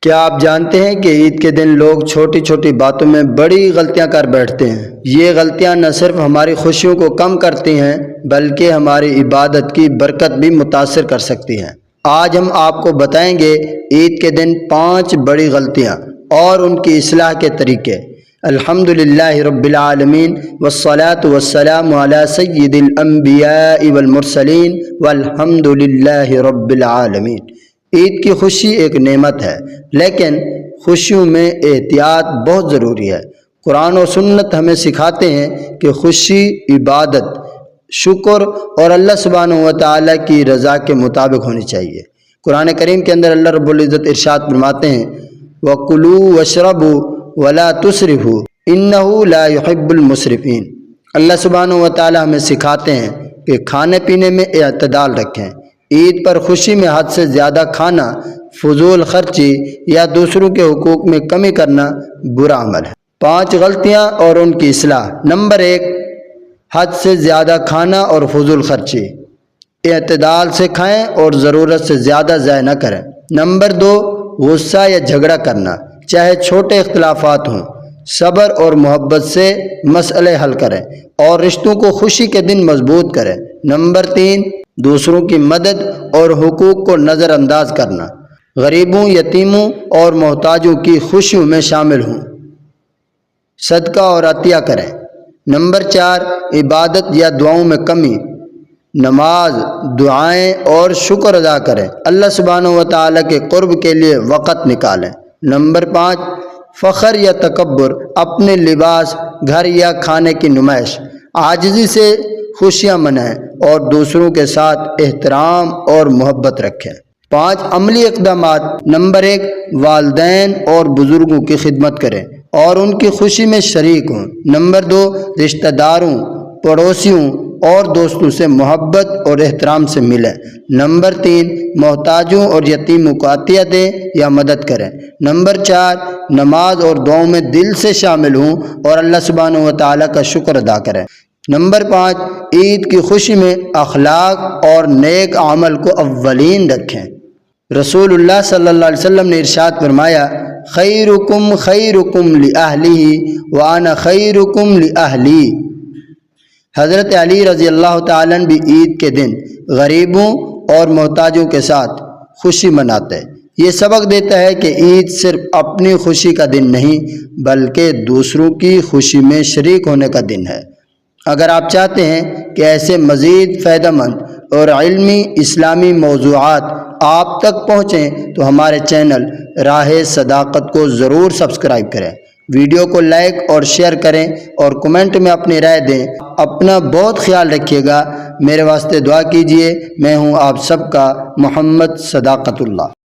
کیا آپ جانتے ہیں کہ عید کے دن لوگ چھوٹی چھوٹی باتوں میں بڑی غلطیاں کر بیٹھتے ہیں؟ یہ غلطیاں نہ صرف ہماری خوشیوں کو کم کرتی ہیں بلکہ ہماری عبادت کی برکت بھی متاثر کر سکتی ہیں۔ آج ہم آپ کو بتائیں گے عید کے دن 5 بڑی غلطیاں اور ان کی اصلاح کے طریقے۔ الحمدللہ رب العالمین والصلاة والسلام علی سید الانبیاء والمرسلین والحمدللہ رب العالمین۔ عید کی خوشی ایک نعمت ہے، لیکن خوشیوں میں احتیاط بہت ضروری ہے۔ قرآن و سنت ہمیں سکھاتے ہیں کہ خوشی عبادت، شکر اور اللہ سبحانہ و تعالیٰ کی رضا کے مطابق ہونی چاہیے۔ قرآن کریم کے اندر اللہ رب العزت ارشاد فرماتے ہیں وَكُلُوا وَاشْرَبُوا وَلَا تُسْرِفُوا إِنَّهُ لَا يُحِبُّ الْمُسْرِفِينَ۔ اللہ سبحانہ و تعالیٰ ہمیں سکھاتے ہیں کہ کھانے پینے میں اعتدال رکھیں۔ عید پر خوشی میں حد سے زیادہ کھانا، فضول خرچی یا دوسروں کے حقوق میں کمی کرنا برا عمل ہے۔ 5 غلطیاں اور ان کی اصلاح۔ نمبر 1، حد سے زیادہ کھانا اور فضول خرچی۔ اعتدال سے کھائیں اور ضرورت سے زیادہ ضائع نہ کریں۔ نمبر 2، غصہ یا جھگڑا کرنا، چاہے چھوٹے اختلافات ہوں، صبر اور محبت سے مسئلے حل کریں اور رشتوں کو خوشی کے دن مضبوط کریں۔ نمبر 3، دوسروں کی مدد اور حقوق کو نظر انداز کرنا، غریبوں، یتیموں اور محتاجوں کی خوشیوں میں شامل ہوں، صدقہ اور عطیہ کریں۔ نمبر 4، عبادت یا دعاؤں میں کمی، نماز، دعائیں اور شکر ادا کریں، اللہ سبحانہ و تعالیٰ کے قرب کے لیے وقت نکالیں۔ نمبر 5، فخر یا تکبر، اپنے لباس، گھر یا کھانے کی نمائش، عاجزی سے خوشیاں منائیں اور دوسروں کے ساتھ احترام اور محبت رکھیں۔ 5 عملی اقدامات۔ نمبر 1، والدین اور بزرگوں کی خدمت کریں اور ان کی خوشی میں شریک ہوں۔ نمبر 2، رشتہ داروں، پڑوسیوں اور دوستوں سے محبت اور احترام سے ملیں۔ نمبر 3، محتاجوں اور یتیموں کو عطیہ دیں یا مدد کریں۔ نمبر 4، نماز اور دعاؤں میں دل سے شامل ہوں اور اللہ سبحانہ و تعالیٰ کا شکر ادا کریں۔ نمبر 5، عید کی خوشی میں اخلاق اور نیک عمل کو اولین رکھیں۔ رسول اللہ صلی اللہ علیہ وسلم نے ارشاد فرمایا خیرکم خیرکم لأہلہ وانا خیرکم لأہلی۔ حضرت علی رضی اللہ تعالیٰ عنہ بھی عید کے دن غریبوں اور محتاجوں کے ساتھ خوشی مناتے۔ یہ سبق دیتا ہے کہ عید صرف اپنی خوشی کا دن نہیں بلکہ دوسروں کی خوشی میں شریک ہونے کا دن ہے۔ اگر آپ چاہتے ہیں کہ ایسے مزید فائدہ مند اور علمی اسلامی موضوعات آپ تک پہنچیں تو ہمارے چینل راہ صداقت کو ضرور سبسکرائب کریں، ویڈیو کو لائک اور شیئر کریں اور کمنٹ میں اپنی رائے دیں۔ اپنا بہت خیال رکھیے گا، میرے واسطے دعا کیجیے۔ میں ہوں آپ سب کا محمد صداقت اللہ۔